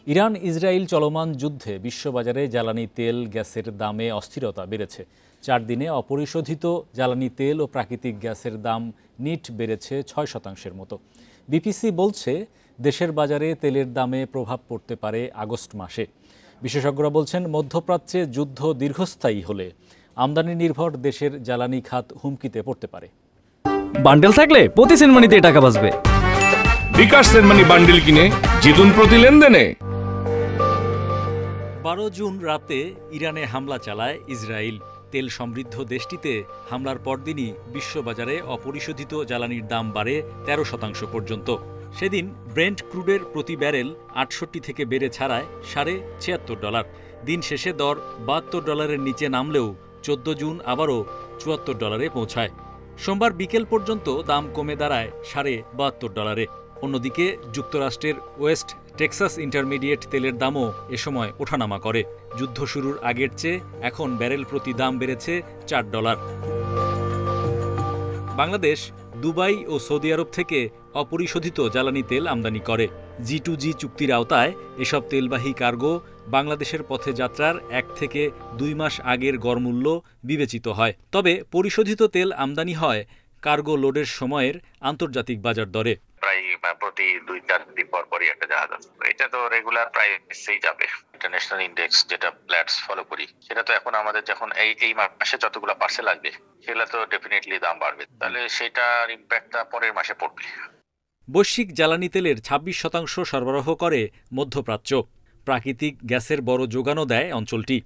Iran Israel চলমান যুদ্ধে বিশ্ববাজারে জ্বালানি তেল গ্যাসের দামে অস্থিরতা বেড়েছে। 4 দিনে অপরিশোধিত জ্বালানি তেল ও প্রাকৃতিক গ্যাসের দাম নিট বেড়েছে 6% মতো। বিপিসি বলছে, দেশের বাজারে তেলের দামে প্রভাব পড়তে পারে আগস্ট মাসে। বিশেষজ্ঞরা বলছেন, মধ্যপ্রাচ্যে যুদ্ধ দীর্ঘস্থায়ী হলে আমদানি নির্ভর দেশের জ্বালানি খাত হুমকিতে পড়তে পারে। বান্ডেল থাকলে প্রতি সেনমানিতে টাকা বাঁচবে। বিকাশ সেনমানি বান্ডেল কিনে জিতুন প্রতি লেনদেনে। 12 জুন রাতে ইরানে হামলা চালায় ইসরায়েল। তেল সমৃদ্ধ দেশটিতে হামলার পরদিনই বিশ্ববাজারে অপরিশোধিত জ্বালানির দাম বাড়ে 13% পর্যন্ত। সেদিন ব্রেন্ট ক্রুডের প্রতি ব্যারেল 68 থেকে বেড়ে ছাড়ায় $76। দিন শেষে দর $72 নিচে নামলেও 14 জুন আবারও $74 পৌঁছায়। সোমবার বিকেল পর্যন্ত দাম কমে দাঁড়ায় $72.5। অন্যদিকে যুক্তরাষ্ট্রের ওয়েস্ট টেক্সাস ইন্টারমিডিয়েট তেলের দামও এ সময় ওঠানামা করে। যুদ্ধ শুরুর আগের চেয়ে এখন ব্যারেল প্রতি দাম বেড়েছে $4। বাংলাদেশ, দুবাই ও সৌদি আরব থেকে অপরিশোধিত জ্বালানি তেল আমদানি করে। G2G চুক্তির আওতায় এসব তেলবাহী কার্গো বাংলাদেশের পথে যাত্রার 1 থেকে 2 মাস আগের গড়মূল্য বিবেচিত হয়। তবে পরিশোধিত তেল আমদানি হয় কার্গো লোডের সময়ের আন্তর্জাতিক বাজার দরে। প্রায় প্রতি 2-4 দিন পরই একটা জাহাজ আছে। এটা তো রেগুলার প্রাইসেই যাবে। ইন্টারন্যাশনাল ইন্ডেক্স যেটা প্ল্যাটস ফলো করি, সেটা তো এখন আমাদের যখন এই মাসে যতগুলো পার্সেল আসবে, সেগুলো তো ডেফিনেটলি দাম বাড়বে। তাহলে সেটার ইম্প্যাক্টটা পরের মাসে পড়বে। বৈশ্বিক জ্বালানি তেলের 26% সরবরাহ করে মধ্যপ্রাচ্য। প্রাকৃতিক গ্যাসের বড় যোগানও দেয় অঞ্চলটি।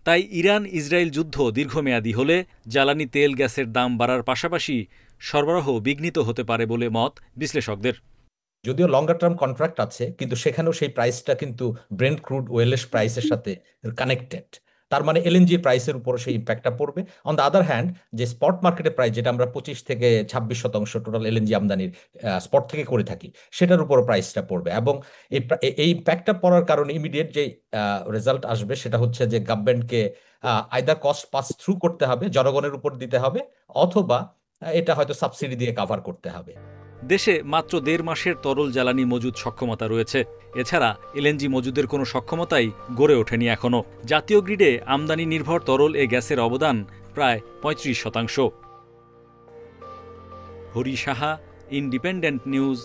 তাই ইরান ইসরায়েল যুদ্ধ দীর্ঘমেয়াদী হলে জ্বালানি তেল গ্যাসের দাম বাড়ার পাশাপাশি সরবরাহ বিঘ্নিত হতে পারে বলে মত বিশ্লেষকদের। যদিও লঙ্গার টার্ম কন্ট্রাক্ট আছে, কিন্তু সেখানেও সেই প্রাইসটা কিন্তু ব্রেন্ট ক্রুড ওয়েলের প্রাইসের সাথে কানেক্টেড। তার মানে এলএনজি প্রাইসের উপর সেই ইম্প্যাক্টটা পড়বে। অন দ্য আদার হ্যান্ড, যে স্পট মার্কেটের প্রাইস, যেটা আমরা 25 থেকে 26% টোটাল এলএনজি আমদানির স্পট থেকে করে থাকি, সেটার উপর প্রাইসটা পড়বে। এবং এই ইম্প্যাক্টটা পড়ার কারণে ইমিডিয়েট যে রেজাল্ট আসবে সেটা হচ্ছে যে গভর্নমেন্টকে আইদার কস্ট পাস থ্রু করতে হবে, জনগণের উপর দিতে হবে, অথবা এটা হয়তো সাবসিডি দিয়ে কভার করতে হবে। দেশে মাত্র 1.5 মাসের তরল জ্বালানি মজুদ সক্ষমতা রয়েছে। এছাড়া এলএনজি মজুদের কোনো সক্ষমতাই গড়ে ওঠেনি এখনো। জাতীয় গ্রিডে আমদানি নির্ভর তরল এ গ্যাসের অবদান প্রায় 35%। Hari Saha, independent news.